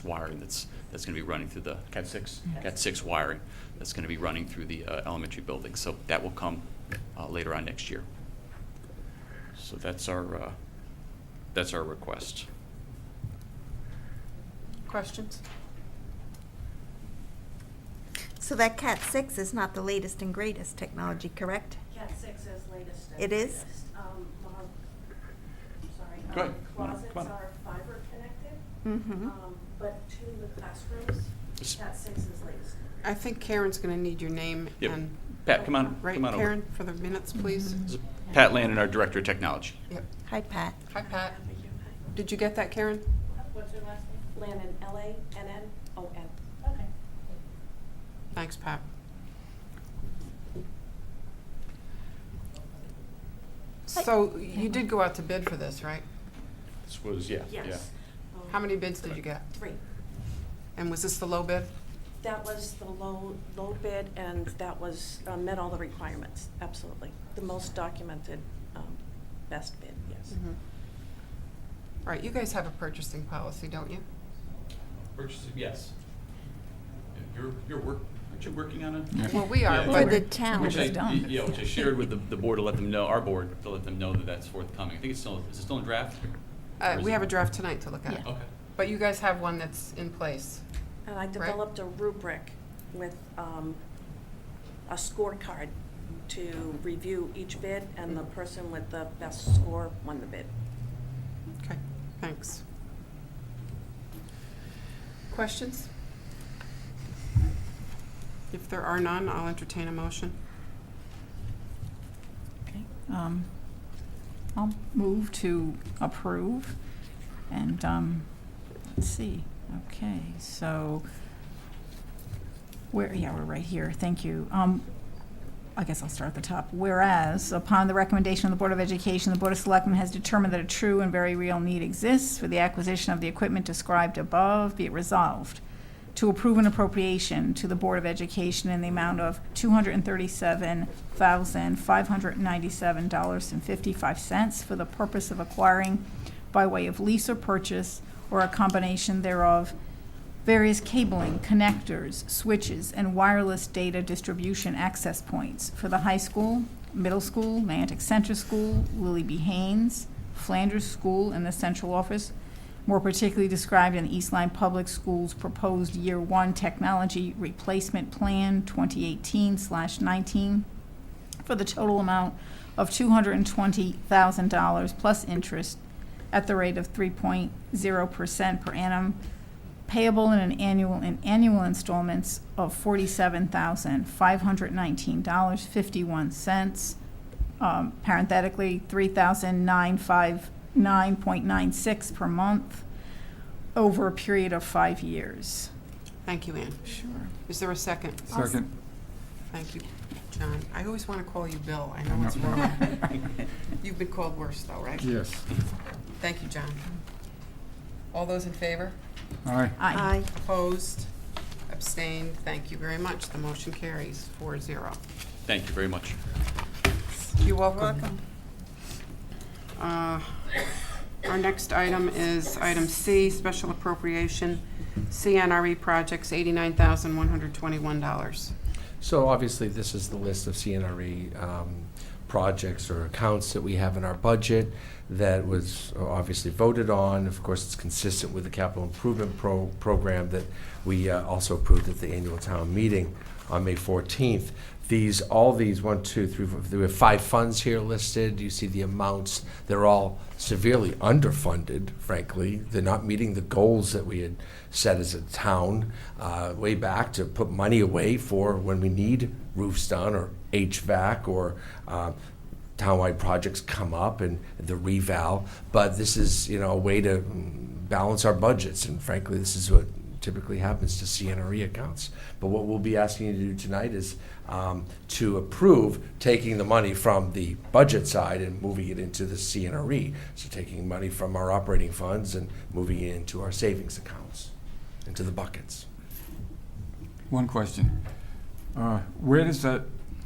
wiring that's going to be running through the Cat 6? Cat 6 wiring that's going to be running through the elementary building. So that will come later on next year. So that's our request. Questions? So that Cat 6 is not the latest and greatest technology, correct? Cat 6 is latest and It is? greatest. Go ahead. Closets Come on. are fiber connected, Mm-hmm. but to the classrooms, Cat 6 is latest. I think Karen's going to need your name Yep. and, Pat, come on, right, come on Karen, for the minutes, please? over. This is Pat Landon, our Director of Technology. Yep. Hi, Pat. Hi, Pat. Thank you. Did you get that, Karen? What's your last name? Lannon, L-A-N-N-O-N. Okay. Thanks, Pat. So you did go out to bid for this, right? This was, yeah. Yes. How many bids did you get? 3. And was this the low bid? That was the low bid, and that was, met all the requirements, absolutely. The most documented, best bid, yes. All right, you guys have a purchasing policy, don't you? Purchasing, yes. Aren't you working on it? Well, we are, Yeah. For but the town. Which I, done. yeah, which I shared with the board to let them know, our board, to let them know that that's forthcoming. I think is it still in draft? Or is we it- have a draft tonight to look at. Yeah. Okay. But you guys have one that's in place. And I developed a rubric with a scorecard to review each bid, and the person with the best score won the bid. Okay, thanks. Questions? If there are none, I'll entertain a motion. Okay. I'll move to approve. And let's see. Okay, so we're right here. Thank you. I guess I'll start at the top. Whereas, upon the recommendation of the Board of Education, the Board of Selectmen has determined that a true and very real need exists for the acquisition of the equipment described above, be it resolved to approve an appropriation to the Board of Education in the amount of $237,597.55 for the purpose of acquiring by way of lease or purchase or a combination thereof various cabling, connectors, switches, and wireless data distribution access points for the high school, middle school, Niantic Center School, Lily B. Haynes, Flanders School, and the central office, more particularly described in the East Lyme Public Schools proposed Year 1 Technology Replacement Plan 2018/19 for the total amount of $220,000 plus interest at the rate of 3.0% per annum, payable in annual installments of $47,519.51. Parenthetically, $3,959.96 per month over a period of 5 years. Thank you, Ann. Sure. Is there a second? Second. Thank you, John. I always want to call you Bill. I know it's wrong. You've been called worse, though, right? Yes. Thank you, John. All those in favor? Aye. Aye. Opposed? Abstained? Thank you very much. The motion carries 4-0. Thank you very much. You're welcome. Welcome. Our next item is item C, special appropriation, CNRE projects, $89,121. So obviously, this is the list of CNRE projects or accounts that we have in our budget that was obviously voted on. Of course, it's consistent with the capital improvement program that we also approved at the annual town meeting on May 14th. All these, 1, 2, 3, 4, we have 5 funds here listed. You see the amounts. They're all severely underfunded, frankly. They're not meeting the goals that we had set as a town way back to put money away for when we need roofs done or HVAC or townwide projects come up and the reval. But this is, a way to balance our budgets. And frankly, this is what typically happens to CNRE accounts. But what we'll be asking you to do tonight is to approve taking the money from the budget side and moving it into the CNRE. So taking money from our operating funds and moving it into our savings accounts, into the buckets. One question. Where does that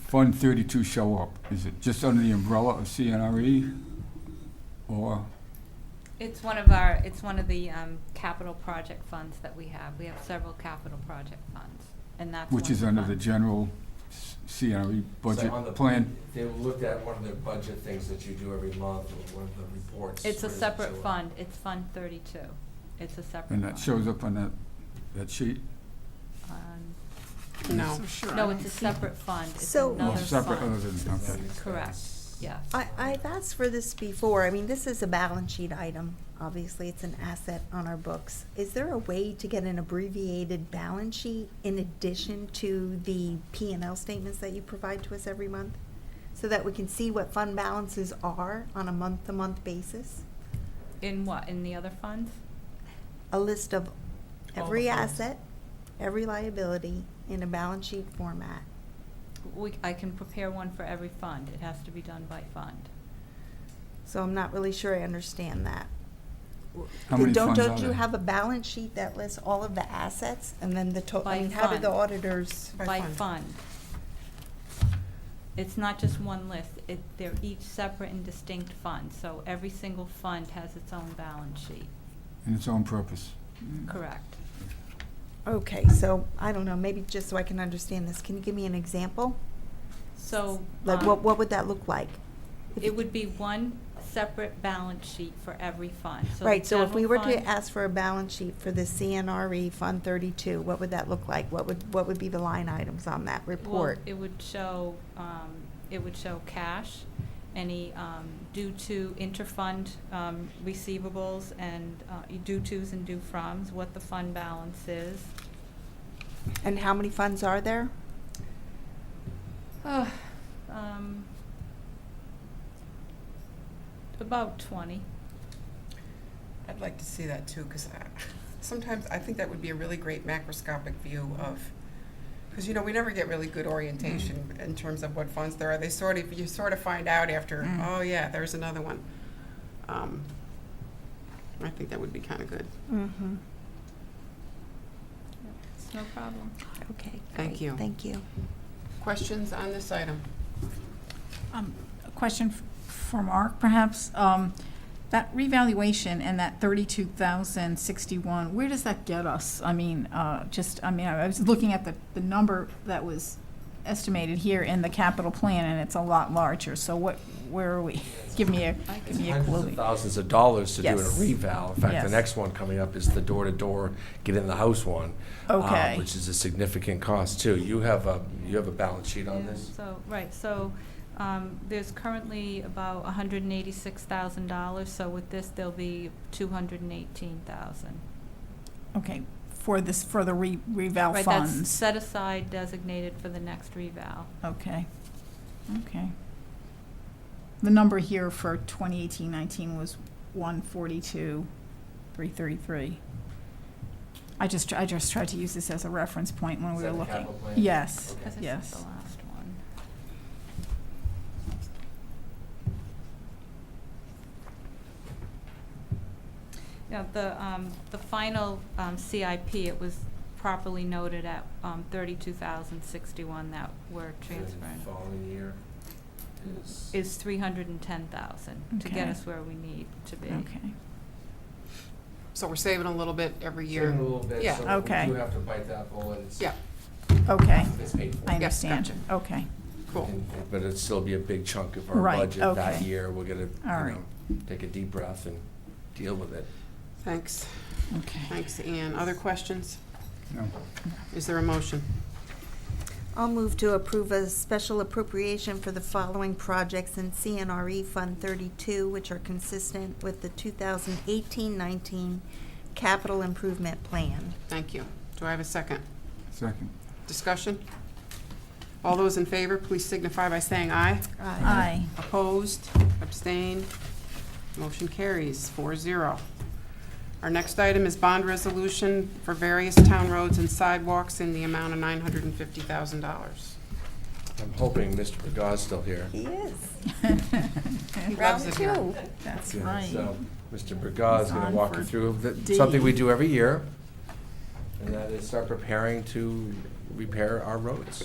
Fund 32 show up? Is it just under the umbrella of CNRE? Or It's one of the capital project funds that we have. We have several capital project funds, and that's Which one is of under the funds. general CRE budget So on the- plan? They looked at one of the budget things that you do every month, or one of the reports. It's a Where does it separate show up? fund. It's Fund 32. It's a separate And fund. that shows up on that sheet? No. So sure, I No, don't it's a see- separate fund. It's So- Oh, another separate fund. other than, okay. Correct, yes. I've asked for this before. I mean, this is a balance sheet item. Obviously, it's an asset on our books. Is there a way to get an abbreviated balance sheet in addition to the P&L statements that you provide to us every month? So that we can see what fund balances are on a month-to-month basis? In what, in the other funds? A list of All every the funds. asset, every liability in a balance sheet format. I can prepare one for every fund. It has to be done by fund. So I'm not really sure I understand that. How many funds are Don't you there? have a balance sheet that lists all of the assets and then the total? By I mean, how did the fund. auditors? By By fund. fund. It's not just one list. They're each separate and distinct funds, so every single fund has its own balance sheet. In its own purpose? Correct. Okay, so I don't know, maybe just so I can understand this, can you give me an example? So. Like, what would that look like? If It you- would be one separate balance sheet for every fund. So the Right, so if we were general to fund- ask for a balance sheet for the CNRE Fund 32, what would that look like? What would be the line items on that report? Well, it would show cash, any due to interfund receivables and due tos and due froms, what the fund balance is. And how many funds are there? About 20. I'd like to see that too, because sometimes I think that would be a really great macroscopic view of, because, you know, we never get really good orientation in terms of what funds there are. You sort of find out after, oh yeah, there's another one. I think that would be kind of good. Mm-hmm. It's no problem. Okay, Thank great, you. thank you. Questions on this item? A question for Mark, perhaps. That revaluation and that 32,061, where does that get us? I mean, I was looking at the number that was estimated here in the capital plan, and it's a lot larger. So where are we? Give me a Hundreds clue. of thousands of dollars to do a Yes. reval. In fact, Yes. the next one coming up is the door-to-door, get in the house one. Okay. Which is a significant cost too. You have a balance sheet on Yeah, this? So there's currently about $186,000, so with this, there'll be $218,000. Okay, for the reval Right, that's funds. set aside designated for the next reval. Okay. The number here for 2018-19 was 142,333. I just tried to use this as a reference point when Is we that were the looking. capital plan? Yes, Okay. Because this is yes. the last one. Yeah, the final CIP, it was properly noted at 32,061 that we're And transferring. the following year is? Is 310,000 to get Okay. us where we need to be. Okay. So we're saving a little bit every year. Saving a little bit, Yeah. so Okay. we do have to bite that bullet. It's- Yeah, Okay, It's paid for. I understand. gotcha. Okay, cool. But it'd still be a big chunk of our Right, budget that okay. year. We're gonna, All right. take a deep breath and deal with it. Thanks. okay. Thanks, Ann. Other questions? No. Is there a motion? I'll move to approve a special appropriation for the following projects in CNRE Fund 32, which are consistent with the 2018-19 capital improvement plan. Thank you. Do I have a second? Second. Discussion? All those in favor, please signify by saying aye. Aye. Opposed? Abstained? Motion carries 4-0. Our next item is bond resolution for various town roads and sidewalks in the amount of $950,000. I'm hoping Mr. Pagaz's still here. He is. He Round loves it here. 2. That's Yeah, right. So, Mr. Brigaz is He's gonna on walk for you through D. something we do every year, and that is start preparing to repair our roads.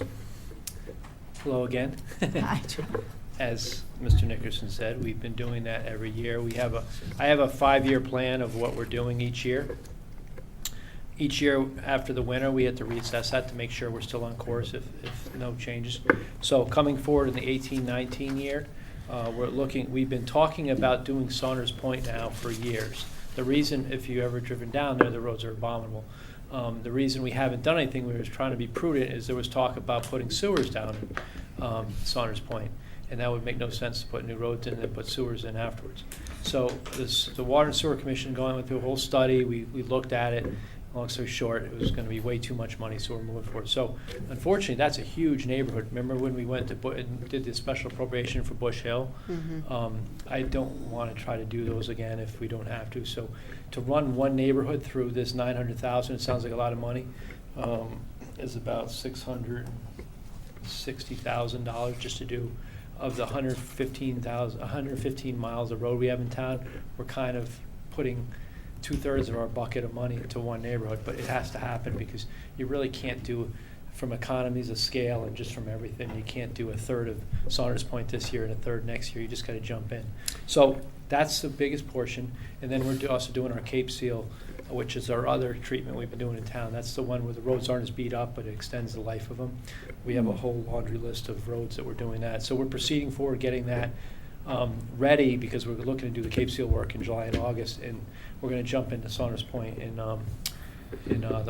Hello again. Aye. as Mr. Nickerson said, we've been doing that every year. I have a 5-year plan of what we're doing each year. Each year after the winter, we have to reassess that to make sure we're still on course if no changes. So coming forward in the 18-19 year, we've been talking about doing Saunders Point now for years. The reason, if you've ever driven down there, the roads are abominable. The reason we haven't done anything, we were trying to be prudent, is there was talk about putting sewers down in Saunders Point. And that would make no sense to put new roads in and then put sewers in afterwards. So the Water and Sewer Commission went through a whole study. We looked at it. Long story short, it was going to be way too much money, so we're moving forward. So unfortunately, that's a huge neighborhood. Remember when we went to and did the special appropriation for Bush Hill? I don't want to try to do those again if we don't have to. So to run one neighborhood through this $900,000, it sounds like a lot of money, is about $660,000 just to do. Of the 115 miles of road we have in town, we're kind of putting 2/3 of our bucket of money into one neighborhood, but it has to happen because you really can't do, from economies of scale and just from everything, you can't do 1/3 of Saunders Point this year and 1/3 next year. You just got to jump in. So that's the biggest portion, and then we're also doing our Cape Seal, which is our other treatment we've been doing in town. That's the one where the roads aren't as beat up, but it extends the life of them. We have a whole laundry list of roads that we're doing that. So we're proceeding forward, getting that ready, because we're looking to do the Cape Seal work in July and August, and we're going to jump into Saunders Point in the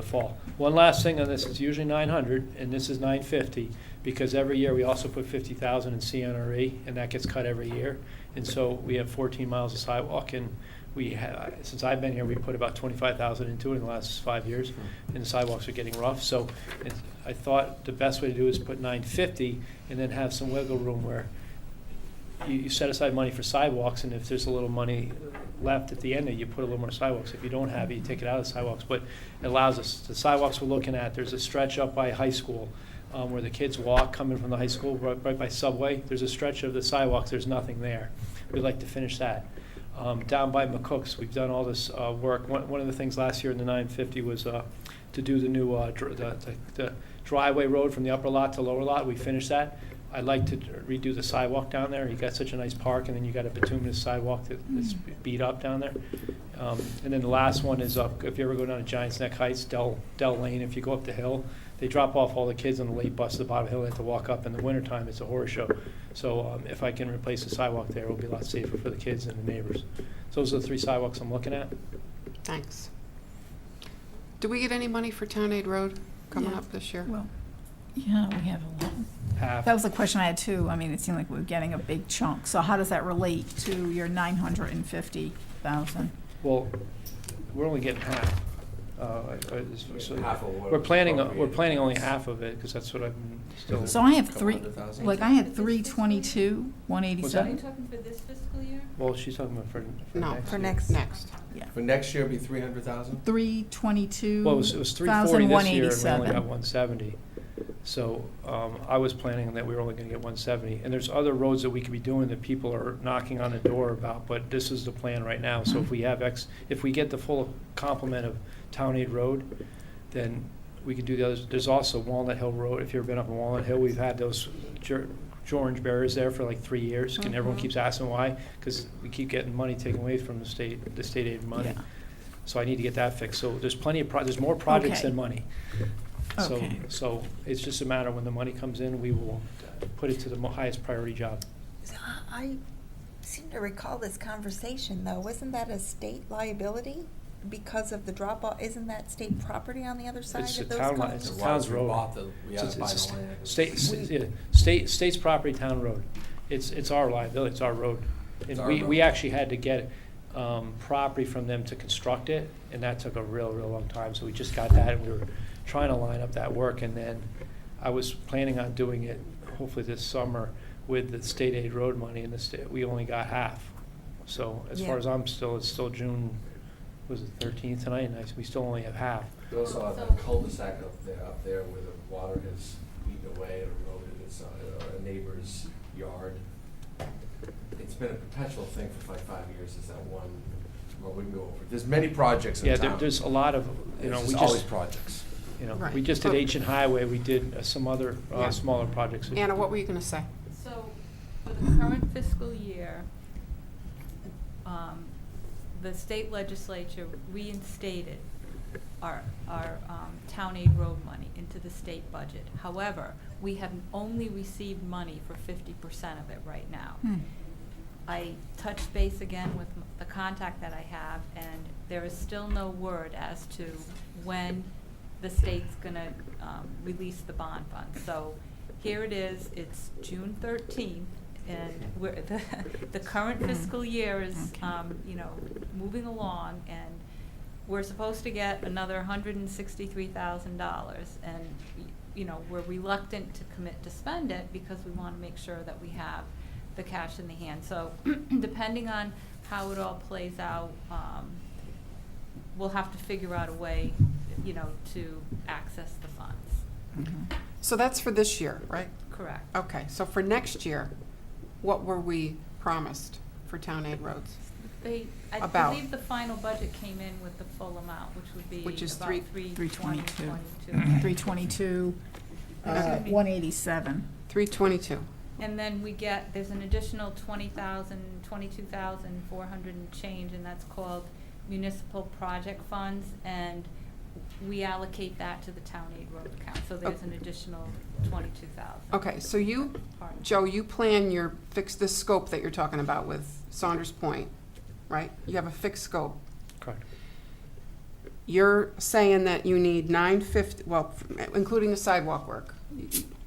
fall. One last thing on this, it's usually $900, and this is $950, because every year we also put $50,000 in CNRE, and that gets cut every year. And so we have 14 miles of sidewalk, and since I've been here, we put about $25,000 into it in the last 5 years, and the sidewalks are getting rough. So I thought the best way to do is put $950, and then have some wiggle room where you set aside money for sidewalks, and if there's a little money left at the end, you put a little more sidewalks. If you don't have it, you take it out of the sidewalks. But it allows us, the sidewalks we're looking at, there's a stretch up by high school where the kids walk coming from the high school right by Subway. There's a stretch of the sidewalks, there's nothing there. We'd like to finish that. Down by McCook's, we've done all this work. One of the things last year in the 950 was to do the new the driveway road from the upper lot to lower lot. We finished that. I'd like to redo the sidewalk down there. You got such a nice park, and then you got a bituminous sidewalk that's beat up down there. And then the last one is up, if you ever go down to Giants Neck Heights, Dell Lane, if you go up the hill, they drop off all the kids on the late bus at the bottom of the hill. They have to walk up in the wintertime. It's a horror show. So if I can replace the sidewalk there, it'll be a lot safer for the kids and the neighbors. So those are the 3 sidewalks I'm looking at. Thanks. Do we get any money for Town Aid Road coming up this year? Well, yeah, we have a lot. Half. That was the question I had too. I mean, it seemed like we were getting a big chunk. So how does that relate to your $950,000? Well, we're only getting half. So Half of what we're was planning appropriated. only half of it, because that's what I'm still. So I have Couple 3, $100,000. like I had 322, Are you 187. talking for this fiscal year? Well, she's talking about for No, next For year. next. Next. Yeah. For next year, it'll be 300,000? 322. Well, it was 340 this year, and we only got 170. So I was planning that we were only going to get 170. And there's other roads that we could be doing that people are knocking on the door about, but this is the plan right now. So if we have if we get the full complement of Town Aid Road, then we can do the others. There's also Walnut Hill Road. If you've ever been up on Walnut Hill, we've had those orange barriers there for like 3 years, and everyone keeps asking why, because we keep getting money taken away from the state aid money. Yeah. So I need to get that fixed. So there's plenty of there's more projects Okay. than money. So, Okay. so it's just a matter when the money comes in, we will put it to the highest priority job. I seem to recall this conversation, though. Wasn't that a state liability because of the drop-off? Isn't that state property on the other side It's of a those town, culverts? it's a town's road. We had to buy It's the land. state's property, town road. It's our liability, it's our road. It's And our we road. actually had to get property from them to construct it, and that took a real long time. So we just got that, and we were trying to line up that work, and then I was planning on doing it hopefully this summer with the state aid road money, and we only got half. So as far Yeah. as it's still June, was it 13th tonight, and we still only have half. We also have a cul-de-sac up there where the water has eaten away and eroded. It's a neighbor's yard. It's been a perpetual thing for like 5 years, is that one, well, we can go over. There's many projects in Yeah, town. there's a lot of, There's we always just, projects. we just did Right. H and Highway, we did some other Yeah. smaller projects. Anna, what were you going to say? So, For the current fiscal year, the state legislature reinstated our town aid road money into the state budget. However, we have only received money for 50% of it right now. I touched base again with the contact that I have, and there is still no word as to when the state's gonna release the bond fund. So here it is, it's June 13th, and the current fiscal year is, you know, moving along, and we're supposed to get another $163,000, and, you know, we're reluctant to commit to spend it because we want to make sure that we have the cash in the hand. So depending on how it all plays out, we'll have to figure out a way, you know, to access the funds. So that's for this year, right? Correct. Okay, so for next year, what were we promised for town aid roads? I About. believe the final budget came in with the full amount, which would be Which is about 322. 322. 322, Excuse me. 187. 322. And then there's an additional 22,400 and change, and that's called municipal project funds, and we allocate that to the town aid road account, so there's an additional 22,000. Okay, so you, Joe, you plan fix this scope that you're talking about with Saunders Point, right? You have a fixed scope. Correct. You're saying that you need 950, well, including the sidewalk work,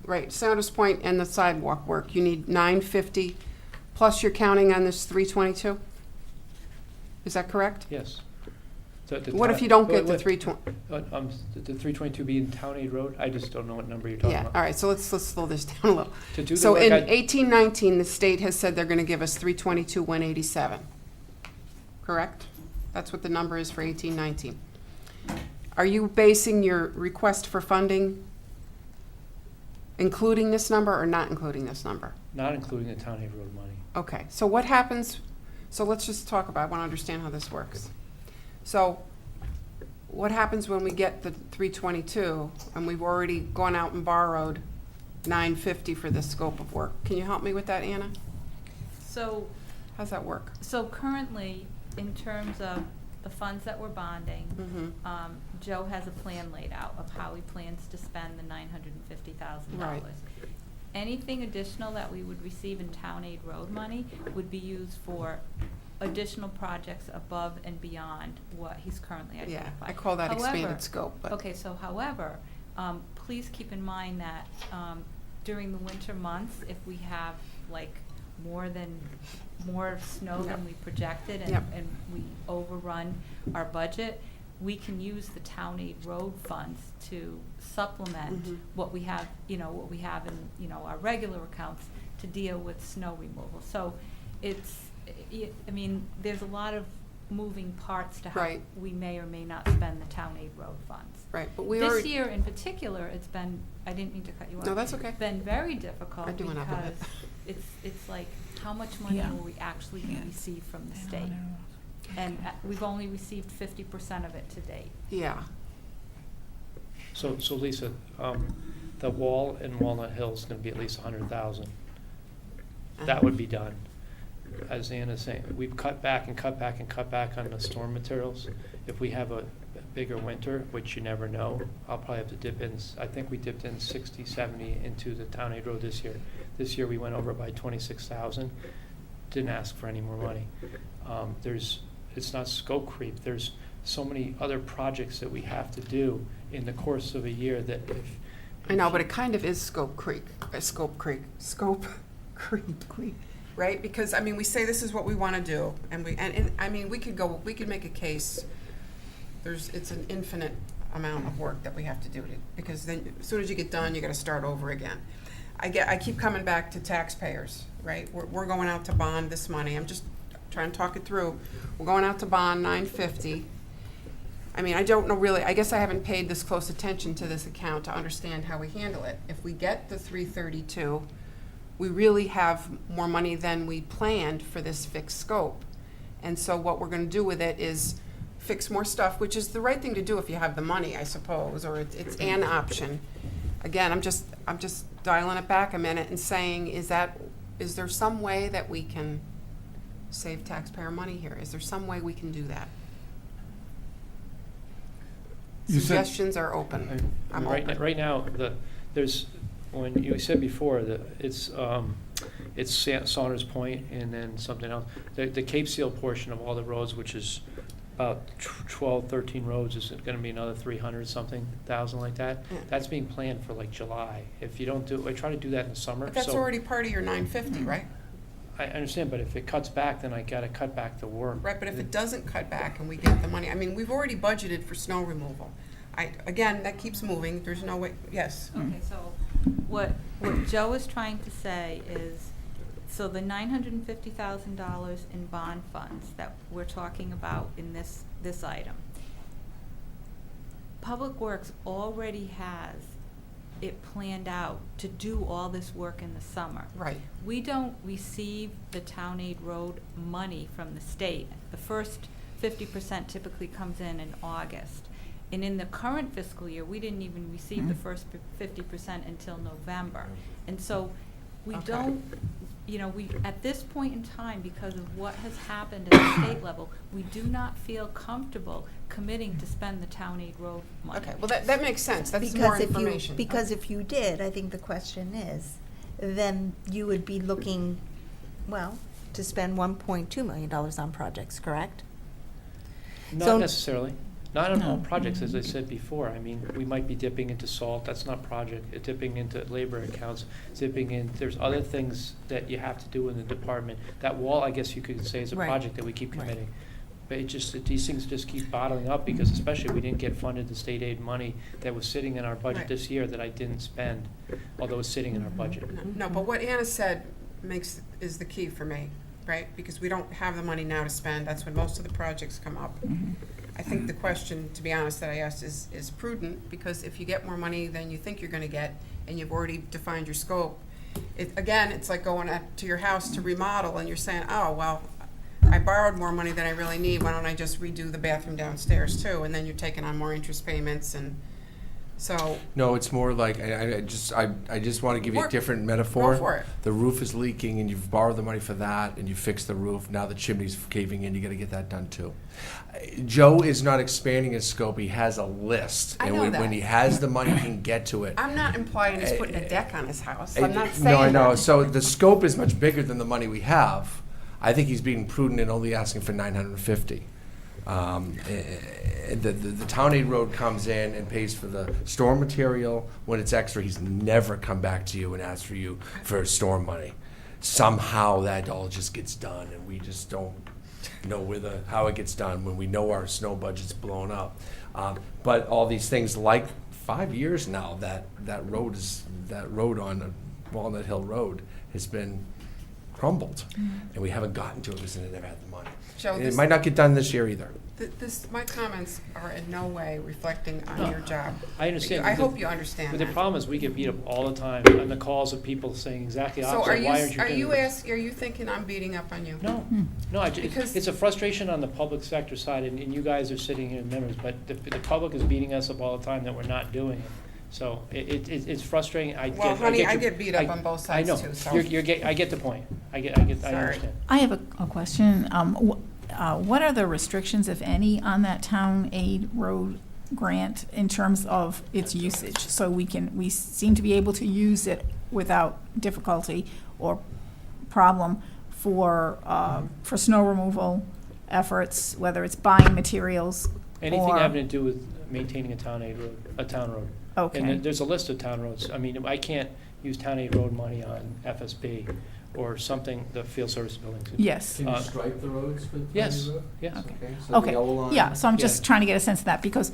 right? Saunders Point and the sidewalk work, you need 950, plus you're counting on this 322? Is that correct? Yes. So What if you don't get the 320? The 322 being town aid road? I just don't know what number you're talking Yeah, about. all right, so let's slow this down a little. To do the So work, in I- 1819, the state has said they're gonna give us 322, 187. Correct? That's what the number is for 1819. Are you basing your request for funding including this number or not including this number? Not including the town aid road money. Okay, so what happens, so let's just talk about, I want to understand how this works. So what happens when we get the 322 and we've already gone out and borrowed 950 for this scope of work? Can you help me with that, Anna? So How's that work? currently, in terms of the funds that we're bonding, Joe has a plan laid out of how he plans to spend the $950,000. Right. Anything additional that we would receive in town aid road money would be used for additional projects above and beyond what he's currently Yeah, identified. I call that However- expanded scope, but. Okay, so however, please keep in mind that during the winter months, if we have like more snow Yep. than we projected Yep. and we overrun our budget, we can use the town aid road funds to supplement Mhm. what we have, in, our regular accounts to deal with snow removal. So there's a lot of moving parts to how Right. we may or may not spend the town aid road funds. Right, but we This already. year in particular, it's been, I didn't mean to cut you off. No, that's okay. It's been very difficult I do went up a bit. because it's like, how much money Yeah. will we actually Yeah. receive from the state? And we've only received 50% of it to date. Yeah, So Lisa, the wall in Walnut Hill is gonna be at least 100,000. That would be done. As Anna's saying, we've cut back and cut back and cut back on the storm materials. If we have a bigger winter, which you never know, I'll probably have to dip in, I think we dipped in 60, 70 into the town aid road this year. This year we went over by 26,000, didn't ask for any more money. It's not scope creep, there's so many other projects that we have to do in the course of a year that if. I know, but it kind of is scope creep, right? Because, we say this is what we want to do, and we could make a case, it's an infinite amount of work that we have to do, because then, as soon as you get done, you gotta start over again. I keep coming back to taxpayers, right? We're going out to bond this money, I'm just trying to talk it through. We're going out to bond 950. I don't know really, I guess I haven't paid this close attention to this account to understand how we handle it. If we get the 332, we really have more money than we planned for this fixed scope. And so what we're gonna do with it is fix more stuff, which is the right thing to do if you have the money, I suppose, or it's an option. Again, I'm just dialing it back a minute and saying, is that is there some way that we can save taxpayer money here? Is there some way we can do that? You said- Suggestions are open. I'm Right, open. right now, there's, when you said before, it's Saunders Point and then something else. The Cape Seal portion of all the roads, which is about 12, 13 roads, is gonna be another 300-something,000 like that. Yeah. That's being planned for like July. If you don't do, I try to do that in the summer. But that's so- already part of your 950, right? I understand, but if it cuts back, then I gotta cut back the work. Right, but if it doesn't cut back and we get the money, I mean, we've already budgeted for snow removal. Again, that keeps moving, there's no way, yes. Okay, so what Joe is trying to say is, so the $950,000 in bond funds that we're talking about in this item, Public Works already has it planned out to do all this work in the summer. Right. We don't receive the town aid road money from the state. The first 50% typically comes in August. And in the current fiscal year, we didn't even receive the first 50% until November. And so we Okay. don't, we, at this point in time, because of what has happened at the state level, we do not feel comfortable committing to spend the town aid road money. Okay, well, that makes sense, that's more information. Because if you did, I think the question is, then you would be looking, well, to spend $1.2 million on projects, correct? So- Not necessarily. Not on all No. projects, as I said before. I mean, we might be dipping into salt, that's not project, dipping into labor accounts, dipping in, there's other things that you have to do in the department. That wall, I guess you could say, is a Right. project that we keep Right. committing. But it just, these things just keep bottling up, because especially we didn't get funded the state aid money that was sitting in our budget Right. this year that I didn't spend, although it's sitting in our budget. No, but what Anna said is the key for me, right? Because we don't have the money now to spend, that's when most of the projects come up. I think the question, to be honest, that I asked is prudent, because if you get more money than you think you're gonna get, and you've already defined your scope, again, it's like going to your house to remodel, and you're saying, oh, well, I borrowed more money than I really need, why don't I just redo the bathroom downstairs too? And then you're taking on more interest payments, and so, No, it's more like, I just want to give you a Work. different metaphor. Go for it. The roof is leaking and you've borrowed the money for that and you fixed the roof. Now the chimney's caving in, you got to get that done too. Joe is not expanding his scope, he has a list. I And know when that. he has the money, he can get to it. I'm not implying he's putting a deck on his house, I'm not saying No, I know. that. So the scope is much bigger than the money we have. I think he's being prudent and only asking for 950. The town aid road comes in and pays for the storm material. When it's extra, he's never come back to you and asked for you for storm money. Somehow that all just gets done, and we just don't know how it gets done when we know our snow budget's blown up. But all these things, like 5 years now, that road on Walnut Hill Road has been crumbled, and we haven't gotten to it because they never had the money. Joe, And it this- might not get done this year either. My comments are in no way reflecting on your job. I understand. I but hope you understand But the that. problem is we get beat up all the time on the calls of people saying exactly So opposite. Why aren't you are doing you this? are you thinking I'm beating up on you? No, no, Because- it's a frustration on the public sector side, and you guys are sitting here in members, but the public is beating us up all the time that we're not doing it. So it's frustrating. Well, honey, I your- get beat up on both sides too, so. I know, I get the point. I Sorry. understand. I have a question. What are the restrictions, if any, on that town aid road grant in terms of its usage? So we seem to be able to use it without difficulty or problem for snow removal efforts, whether it's buying materials Anything or. having to do with maintaining a town road. Okay. And there's a list of town roads. I mean, I can't use town aid road money on FSB or something, the field service buildings. Yes. Can you stripe the roads for the Yes, road? yes. Okay. So the Okay, yellow line? yeah, so I'm just Yeah. trying to get a sense of that, because,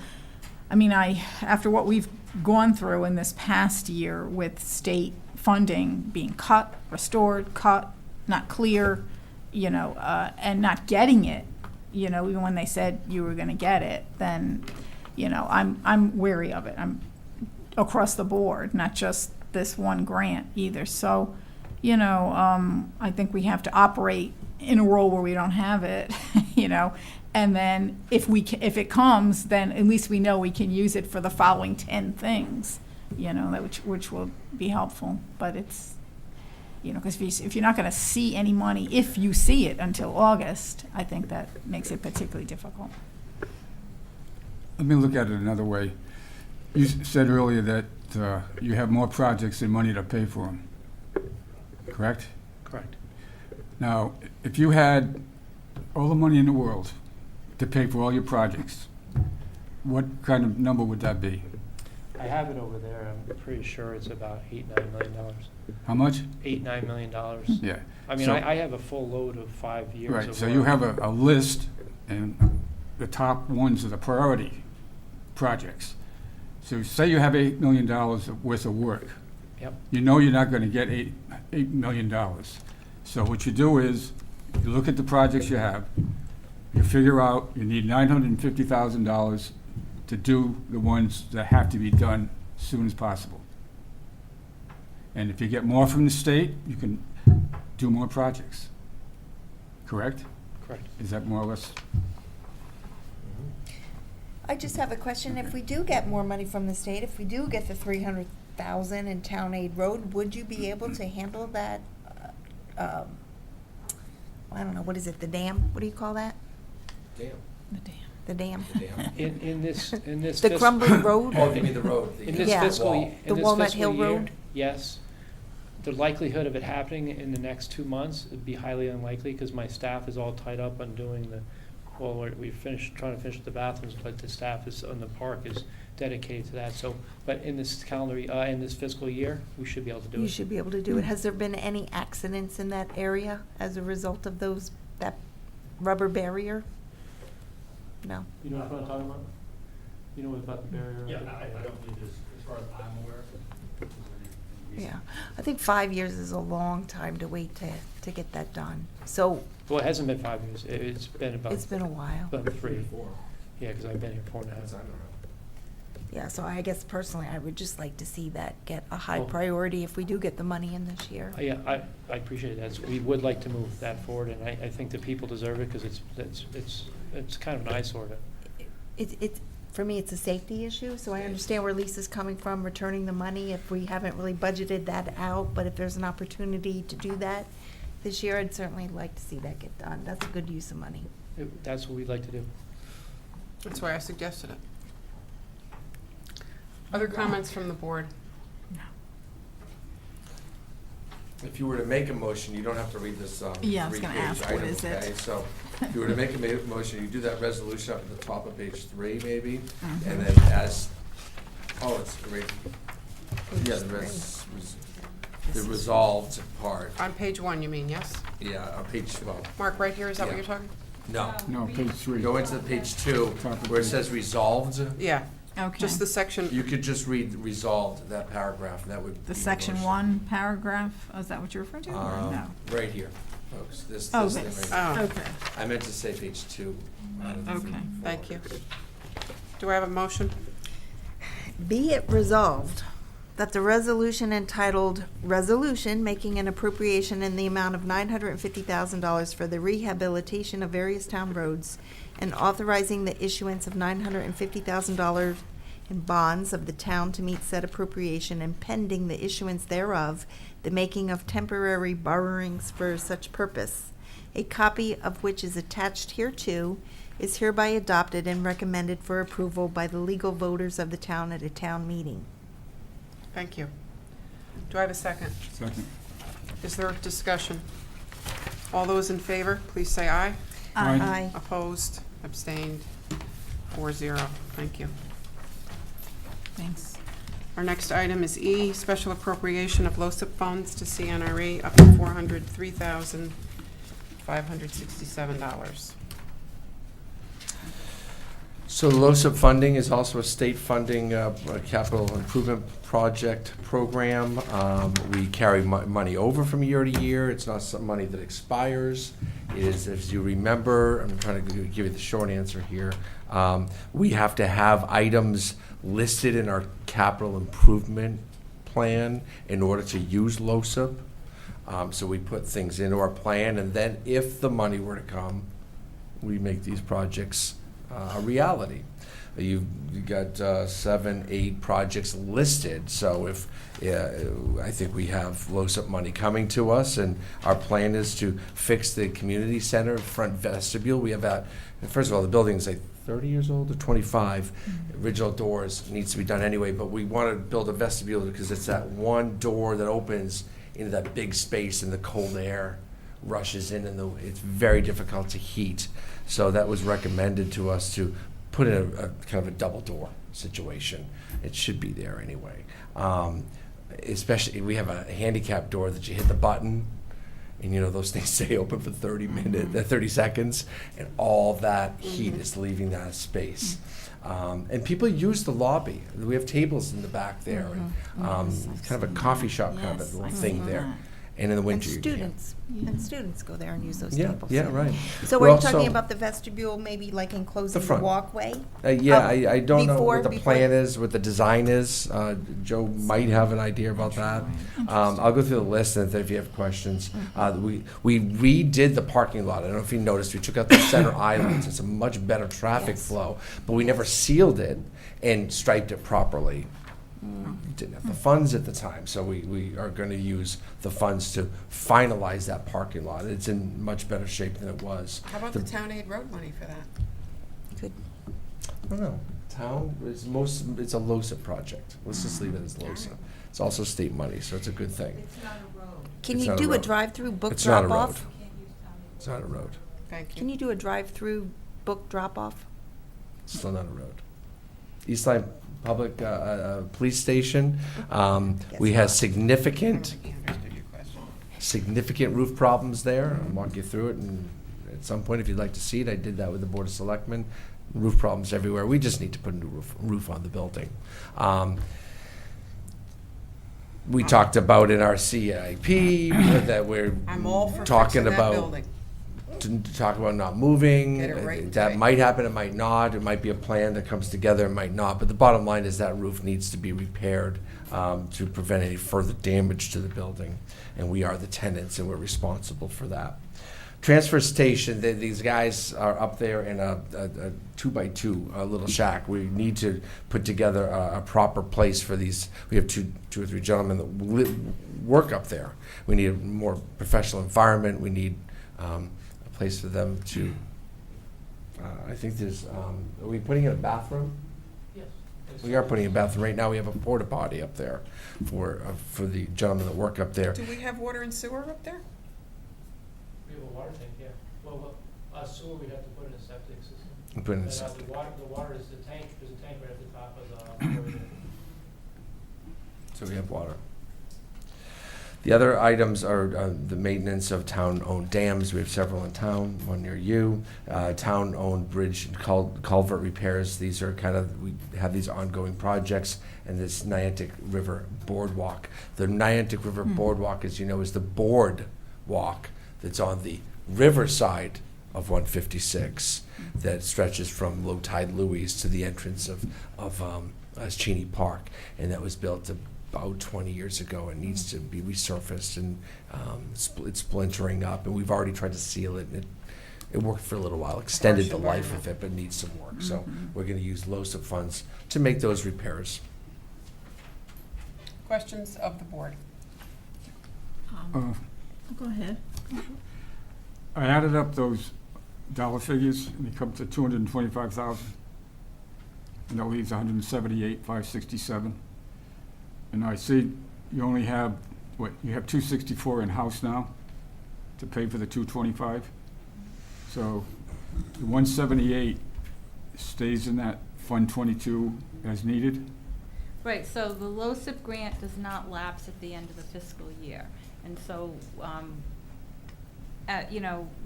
I mean, after what we've gone through in this past year with state funding being cut, restored, not clear, and not getting it, even when they said you were gonna get it, then, I'm wary of it. I'm across the board, not just this one grant either. So, I think we have to operate in a role where we don't have it, and then if it comes, then at least we know we can use it for the following 10 things, which will be helpful. But You know, because if you're not going to see any money, if you see it until August, I think that makes it particularly difficult. Let me look at it another way. You said earlier that you have more projects than money to pay for them, correct? Correct. Now, if you had all the money in the world to pay for all your projects, what kind of number would that be? I have it over there. I'm pretty sure it's about $8-9 million. How much? $8-9 million. Yeah. I mean, So- I have a full load of 5 years Right, of so work. you have a list, and the top ones are the priority projects. So say you have $8 million worth of work. Yep. You know you're not going to get $8 million. So what you do is, you look at the projects you have, you figure out you need $950,000 to do the ones that have to be done as soon as possible. And if you get more from the state, you can do more projects. Correct? Correct. Is that more or less? I just have a question. If we do get more money from the state, if we do get the 300,000 in town aid road, would you be able to handle that? I don't know, what is it, the dam? What do you call that? Damn. The dam? In this The fiscal- crumbling road? Oh, you mean the road? In this Yeah. fiscal, wall. in The this Walnut fiscal Hill year, Road? yes. The likelihood of it happening in the next 2 months would be highly unlikely, because my staff is all tied up on doing trying to finish the bathrooms, but the staff is, on the park is dedicated to that. So, but in this in this fiscal year, we should be able to do it. You should be able to do it. Has there been any accidents in that area as a result of that rubber barrier? No. You know what I'm talking about? You know about the barrier? Yeah, I don't need this, as far as I'm aware. Yeah, I think 5 years is a long time to wait to get that done. So Well, it hasn't been 5 years. It's been about. it's been a while. About 3. Yeah, because I've been here 4.5. Yeah, so I guess personally, I would just like to see that get a high Well- priority if we do get the money in this year. Yeah, I appreciate that. We would like to move that forward, and I think the people deserve it, because it's kind of an eyesore to. It's for me, it's a safety issue, so I understand where Lisa's coming from, returning the money if we haven't really budgeted that out, but if there's an opportunity to do that this year, I'd certainly like to see that get done. That's a good use of money. That's what we'd like to do. That's why I suggested it. Other comments from the board? If you were to make a motion, you don't have to read this Yeah, I was three-page gonna ask, what item, is it? okay? So if you were to make a motion, you do that resolution up at the top of page 3, maybe, Mhm. and then it's great. Yeah, the resolved part, On page 1, you mean, yes? yeah, on page 12. Mark, right here, is that what Yeah. you're talking? No, No, page 3. go into the page 2, Top of where it page. says resolved. Yeah, Okay. just the section, You could just read resolved, that paragraph, and that would be The your section motion. 1 paragraph, is that what you're referring to, or no? Right here, folks, this Oh, thing this, right here. Oh. okay, I meant to say page 2. out of the okay. thank you. Do I have a motion? Be it resolved that the resolution entitled Resolution Making an Appropriation in the Amount of $950,000 for the Rehabilitation of Various Town Roads and authorizing the issuance of $950,000 in bonds of the town to meet said appropriation and pending the issuance thereof, the making of temporary borrowings for such purpose, a copy of which is attached hereto, is hereby adopted and recommended for approval by the legal voters of the town at a town meeting. Thank you. Do I have a second? Second. Is there a discussion? All those in favor, please say aye. Aye. Aye. Opposed, abstained, 4-0. Thank you. Thanks. Our next item is E, special appropriation of LoCIP funds to CNRE up to $403,567. So the LoCIP funding is also a state funding capital improvement project program. We carry money over from year to year. It's not some money that expires. It is, as you remember, I'm trying to give you the short answer here. We have to have items listed in our capital improvement plan in order to use LoCIP. So we put things into our plan, and then if the money were to come, we make these projects a reality. You've got 7, 8 projects listed, so if, I think we have LoSiP money coming to us, and our plan is to fix the community center front vestibule. We have that, first of all, the building's like 30 years old or 25. Original doors needs to be done anyway, but we want to build a vestibule because it's that one door that opens into that big space and the cold air rushes in, and it's very difficult to heat. So that was recommended to us to put in a kind of a double door situation. It should be there anyway. Especially, we have a handicap door that you hit the button, and you know those things stay open for 30 seconds, and all that heat is leaving that space. And people use the lobby. We have tables in the back there, and kind of a coffee shop kind of a little thing there. And in the winter, And students go there and use those Yeah, tables. yeah, right. So Well, we're talking so- about the vestibule, maybe like enclosing the front. walkway? Yeah, I don't know before- what the before- plan is, what the design is. Joe might have an idea about that. I'll go through the list, and if you have questions. We redid the parking lot. I don't know if you noticed, we took out the center islands. It's a much better traffic Yes. flow, but we never sealed it and striped it properly. Didn't have the funds at the time, so we are going to use the funds to finalize that parking lot. It's in much better shape than it was. How about the town aid road money for that? Good. I don't know. Town is it's a LoSiP project. Let's just leave it as LoSiP. It's also state money, so it's a good thing. It's not a road. Can It's you not a do a road. drive-through book It's not a drop-off? road. You can't use town aid. It's not a road. Thank you. Can you do a drive-through book drop-off? It's still not a road. East Lyme Public Police Station, we have I don't significant think he understood your question. significant roof problems there. I'll walk you through it, and at some point, if you'd like to see it, I did that with the Board of Selectmen. Roof problems everywhere. We just need to put a new roof on the building. We talked about in our CIP that we're I'm all for talking fixing that about building. to talk about not moving. Get it right That today. might happen, it might not. It might be a plan that comes together, it might not. But the bottom line is that roof needs to be repaired to prevent any further damage to the building. And we are the tenants, and we're responsible for that. Transfer station, these guys are up there in a 2x2 little shack. We need to put together a proper place for these. We have two or three gentlemen that work up there. We need a more professional environment. We need a place for them to, I think there's, are we putting in a bathroom? Yes. We are putting in a bathroom. Right now, we have a porta potty up there for the gentlemen that work up there. Do we have water and sewer up there? We have a water tank, yeah. Well, sewer, we'd have to put in a septic system. We put in a And, septic. the water is the tank, there's a tank right at the top of the, where the- So we have water. The other items are the maintenance of town-owned dams. We have several in town, one near you. Town-owned bridge and culvert repairs. These are kind of, we have these ongoing projects, and this Niantic River Boardwalk. The Niantic River Boardwalk, as you know, is the boardwalk that's on the riverside of 156 that stretches from Low Tide Louise to the entrance of Cheney Park, and that was built about 20 years ago. It needs to be resurfaced, and it's splintering up, and we've already tried to seal it, and it worked for a little while, extended the life of it, but needs some work. So we're going to use LoSiP funds to make those repairs. Questions of the board? Go ahead. I added up those dollar figures, and it comes to 225,000. And that leaves 178,567. And I see you only have, you have 264 in-house now to pay for the 225. So the 178 stays in that Fund 22 as needed. Right, so the LoSiP grant does not lapse at the end of the fiscal year. And so,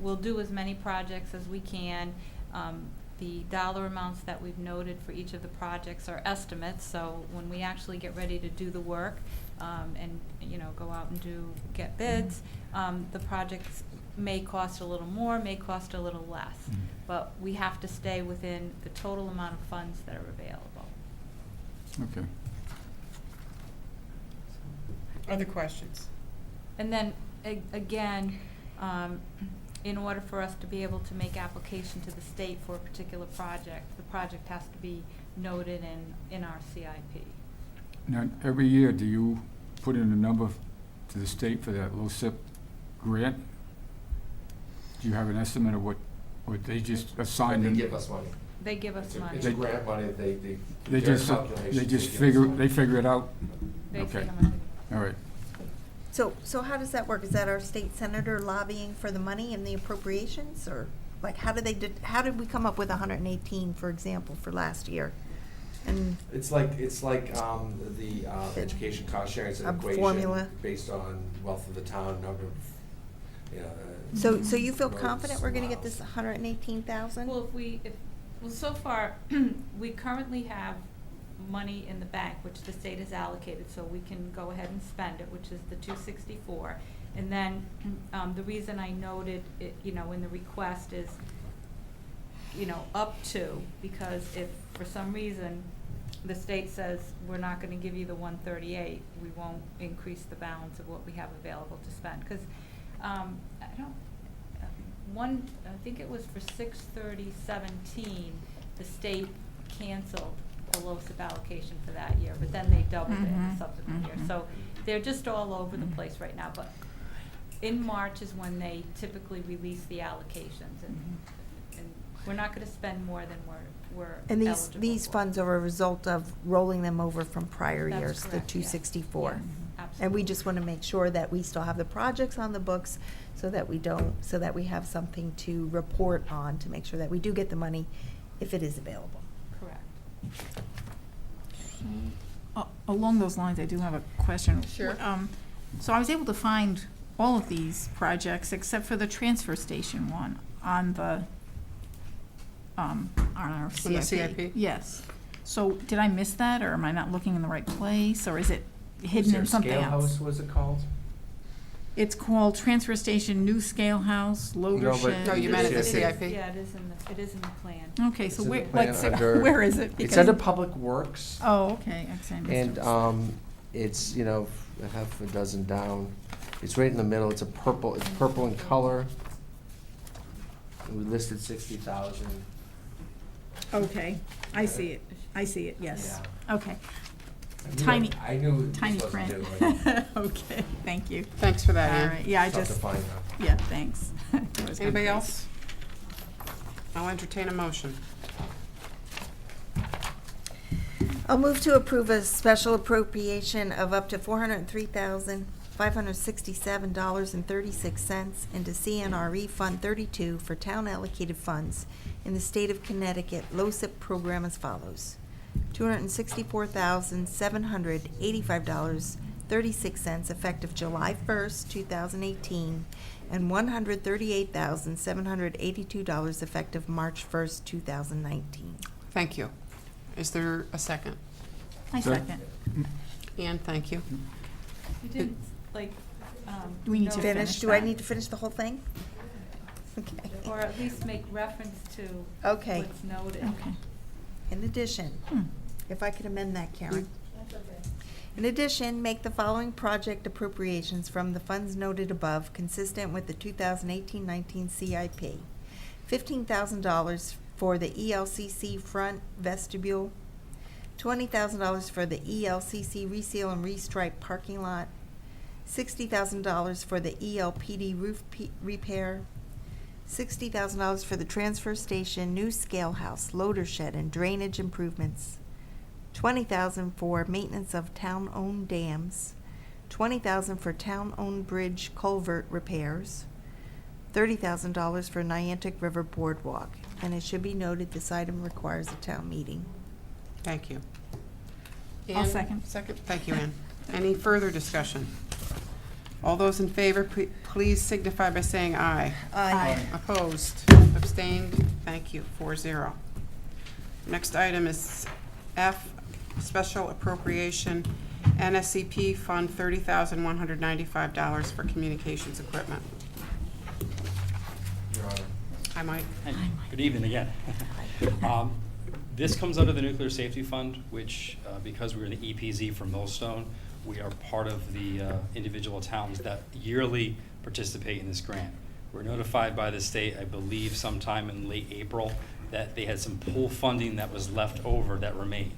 we'll do as many projects as we can. The dollar amounts that we've noted for each of the projects are estimates, so when we actually get ready to do the work, and, go out and get bids, the projects may cost a little more, may cost a little less. But we have to stay within the total amount of funds that are available. Okay. Other questions? And then, again, in order for us to be able to make application to the state for a particular project, the project has to be noted in our CIP. Now, every year, do you put in a number to the state for that LoSiP grant? Do you have an estimate of what they just assigned They them? give us money. They give us money. It's a grant money, They their just, calculations, they just give us figure, money. they figure it out? They Okay. send them All right. So how does that work? Is that our state senator lobbying for the money and the appropriations, or like how did we come up with 118, for example, for last year? And It's like the education cost sharing, it's an A equation formula. based on wealth of the town, number of, you know. so you feel roads, confident we're gonna get miles. this 118,000? Well, well, so far, we currently have money in the bank, which the state has allocated, so we can go ahead and spend it, which is the 264. And then, the reason I noted it, in the request is, up to, because if for some reason the state says, we're not gonna give you the 138, we won't increase the balance of what we have available to spend. 'Cause, I think it was for 6/30/17, the state canceled the LoSiP allocation for that year, but then they doubled it in the Mhm, subsequent year. mhm. So they're just all over the Mhm. place right now, but in March is when they typically release the allocations, and we're not gonna spend more than we're And eligible these for. funds are a result of rolling them over from prior That's years, the correct, yeah. 264. Yes, And we absolutely. just want to make sure that we still have the projects on the books so that we have something to report on to make sure that we do get the money if it is available. Correct. Along those lines, I do have a question. Sure. So I was able to find all of these projects except for the transfer station one on our CIP. On the CIP? Yes. So did I miss that, or am I not looking in the right place, or is it hidden there in a something scale else? house, was it called? It's called Transfer Station New Scale House, Loader No, but- Shed. No, you meant It the is- CIP? Yeah, it is in the plan. Okay, so It's in where, the plan like, under- where is it? It's Because- under Public Works. Oh, okay, I missed And it. it's, a half a dozen down. It's right in the middle. It's purple in color. We listed 60,000. Okay, I see it, yes. Yeah. Okay, I knew Tiny- I knew this tiny wasn't print. new, but Okay, thank you. Thanks for that, All Ann. right, yeah, I it's tough to just, find though. yeah, thanks. That was my Anybody place. else? I'll entertain a motion. I'll move to approve a special appropriation of up to $403,567.36 into CNRE Fund 32 for town allocated funds in the state of Connecticut LoSiP program as follows. $264,785.36 effective July 1st, 2018, and $138,782 effective March 1st, 2019. Thank you. Is there a second? I second. Ann, thank you. You didn't, Do we need to note- finish Do I that? need to finish the whole thing? Okay. Or at least make reference to Okay. what's noted. Okay. In addition, Hmm. if I could amend that, Karen. In addition, make the following project appropriations from the funds noted above consistent with the 2018-19 CIP. $15,000 for the ELCC front vestibule, $20,000 for the ELCC reseal and restripe parking lot, $60,000 for the ELPD roof repair, $60,000 for the transfer station new scale house, loader shed, and drainage improvements, $20,000 for maintenance of town-owned dams, $20,000 for town-owned bridge culvert repairs, $30,000 for Niantic River Boardwalk. And it should be noted, this item requires a town meeting. Thank you. I'll Ann, second. Second, thank you, Ann. Any further discussion? All those in favor, please signify by saying aye. Aye. Opposed? Abstained? Thank you, 4-0. Next item is F, Special Appropriation, NSCP Fund $30,195 for communications equipment. Your Honor. Hi, Mike. Hi, good evening again. This comes out of the Nuclear Safety Fund, which, because we're in the EPZ for Millstone, we are part of the individual towns that yearly participate in this grant. We're notified by the state, I believe sometime in late April, that they had some pool funding that was left over that remained.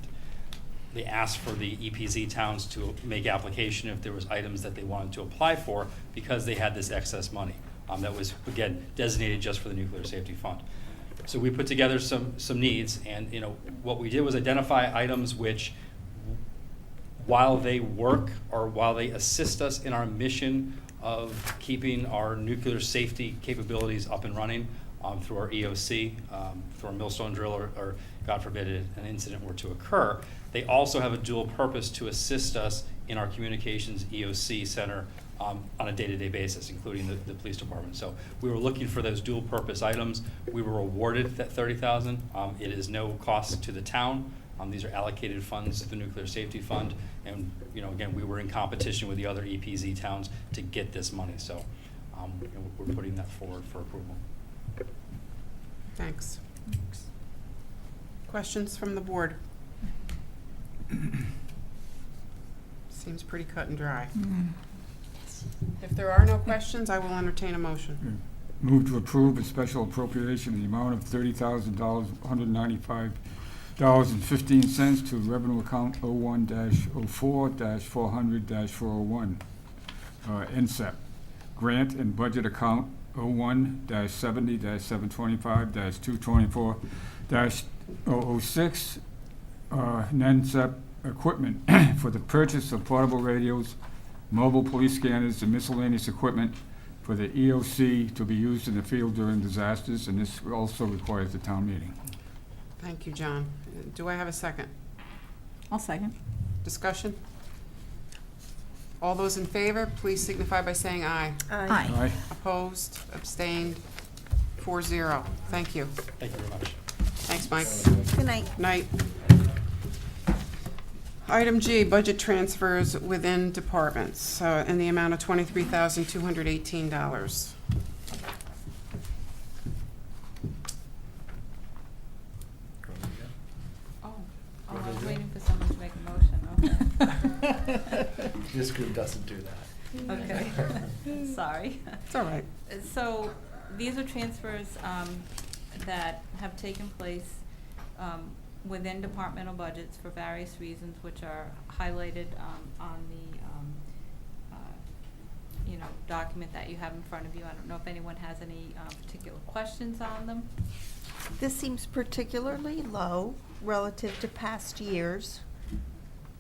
They asked for the EPZ towns to make application if there was items that they wanted to apply for because they had this excess money that was, again, designated just for the Nuclear Safety Fund. So we put together some needs, and what we did was identify items which, while they work or while they assist us in our mission of keeping our nuclear safety capabilities up and running through our EOC, through our millstone drill, or God forbid an incident were to occur, they also have a dual purpose to assist us in our communications EOC center on a day-to-day basis, including the police department. So we were looking for those dual purpose items. We were awarded that $30,000. It is no cost to the town. These are allocated funds to the Nuclear Safety Fund, and again, we were in competition with the other EPZ towns to get this money. So we're putting that forward for approval. Thanks. Questions from the board? Seems pretty cut and dry. If there are no questions, I will entertain a motion. Move to approve a special appropriation in the amount of $30,000, $195.15 to revenue account 01-04-400-401, NSEP, grant and budget account 01-70-725-224-006, NSEP equipment for the purchase of portable radios, mobile police scanners, and miscellaneous equipment for the EOC to be used in the field during disasters, and this also requires a town meeting. Thank you, John. Do I have a second? I'll second. Discussion? All those in favor, please signify by saying aye. Aye. Aye. Opposed, abstained, 4-0. Thank you. Thank you very much. Thanks, Mike. Good night. Night. Item G, budget transfers within departments, in the amount of $23,218. Oh, I was waiting for someone to make a motion, okay. This group doesn't do that. Okay, sorry. It's all right. So, these are transfers that have taken place within departmental budgets for various reasons, which are highlighted on the document that you have in front of you. I don't know if anyone has any particular questions on them. This seems particularly low relative to past years.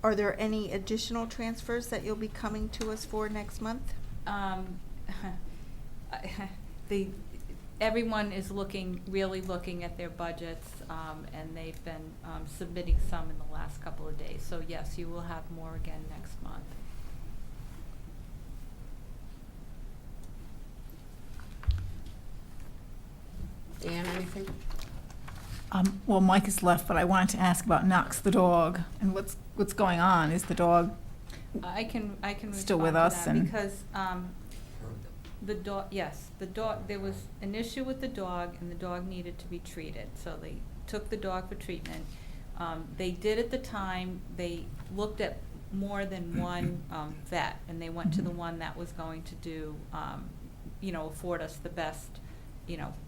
Are there any additional transfers that you'll be coming to us for next month? Everyone is really looking at their budgets, and they've been submitting some in the last couple of days. So yes, you will have more again next month. Dan, anything? Well, Mike has left, but I wanted to ask about Knox the dog and what's going on. Is the dog I can still respond with to us that and- because the dog, yes, the dog, there was an issue with the dog and the dog needed to be treated. So they took the dog for treatment. They did at the time, they looked at more than one vet, and they went to the one that was going to do, afford us the best,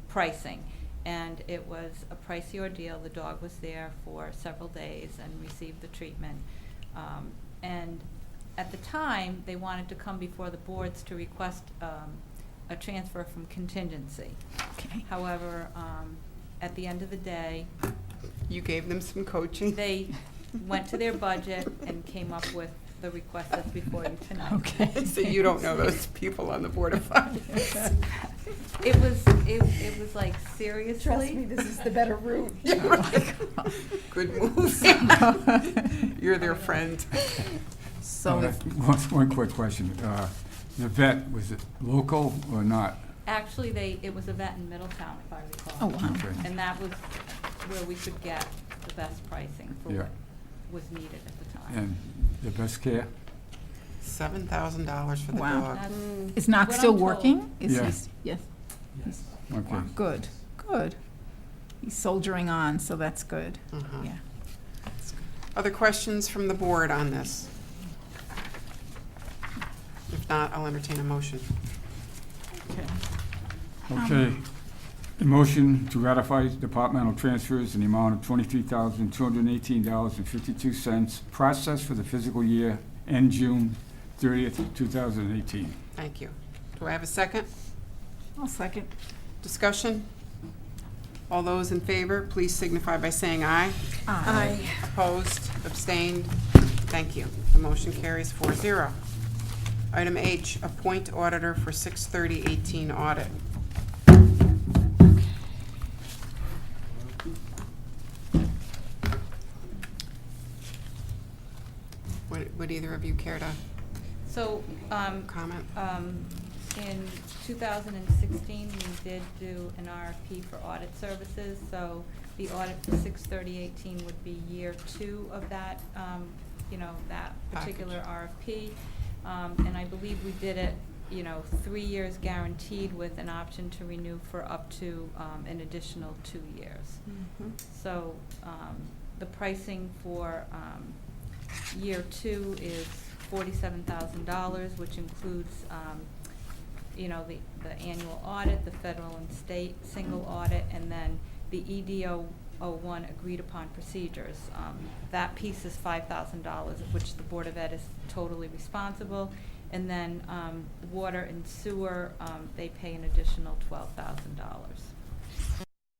pricing. And it was a pricey ordeal. The dog was there for several days and received the treatment. And at the time, they wanted to come before the boards to request a transfer from contingency. okay? However, at the end of the day, You gave them some coaching? they went to their budget and came up with the request that's before you tonight. Okay. So you don't know those people on the Board of Finance? It was like, seriously? this is the better route. Yeah, right. Good move. You're their friend. So One quick question. The vet, was it local or not? Actually, it was a vet in Middletown, if I recall. Oh, wow. Okay. And that was where we could get the best pricing for Yeah. what was needed at the time. And the best care? $7,000 for the Wow. dog. That's is Knox what still I'm told. working? Is Yeah. he's, yes. Yes. Okay. Wow, good, good. He's soldiering on, so that's good. Uh-huh. Yeah. Other questions from the board on this? If not, I'll entertain a motion. Okay. Okay. A motion to ratify departmental transfers in the amount of $23,218.52 processed for the fiscal year end June 30th, 2018. Thank you. Do I have a second? I'll second. Discussion? All those in favor, please signify by saying aye. Aye. Opposed, abstained? Thank you. The motion carries 4-0. Item H, appoint auditor for 6/30/18 audit. Would either of you care to So, comment? in 2016, we did do an RFP for audit services, so the audit for 6/30/18 would be year 2 of that, that particular RFP. And I believe we did it, 3 years guaranteed with an option to renew for up to an additional 2 years. Mhm. So the pricing for year 2 is $47,000, which includes, the annual audit, the federal and state single audit, and then the EDO 01 agreed upon procedures. That piece is $5,000, of which the Board of Ed is totally responsible. And then water and sewer, they pay an additional $12,000.